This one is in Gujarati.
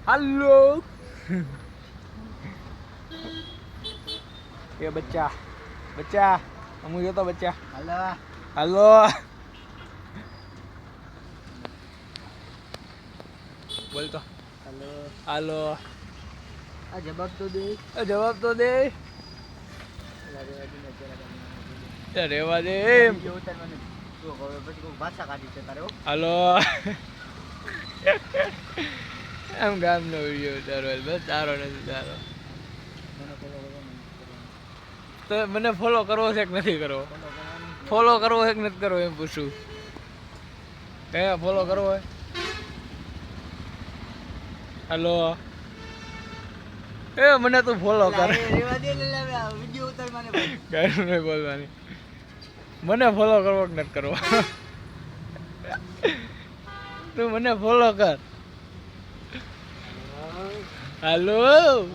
हेलो ये बच्चा बच्चा अमू जो तो बच्चा हेलो हेलो बोल तो हेलो हेलो आ जवाब तो दे जवाब तो दे रेवा दे વિડિયો ઉતારવાની તો હવે પછી કોઈ ભાષા કાઢી છે તારે हेलो એમ ગામનો વિડીયો ઉતારવો બસ તારો નથી તારો તો મને ફોલો કરવો છે કે નથી કરવો ફોલો કરવો છે કે નથી કરવો એમ પૂછું હે ફોલો કરવો હોય હેલો એ મને તું ફોલો કર રેવા દે લે વિડિયો ઉતારવાને ભાઈ ગાયનું નહીં બોલવાની મને ફોલો કરવો કે નથી કરવો તું મને ફોલો કર હેલો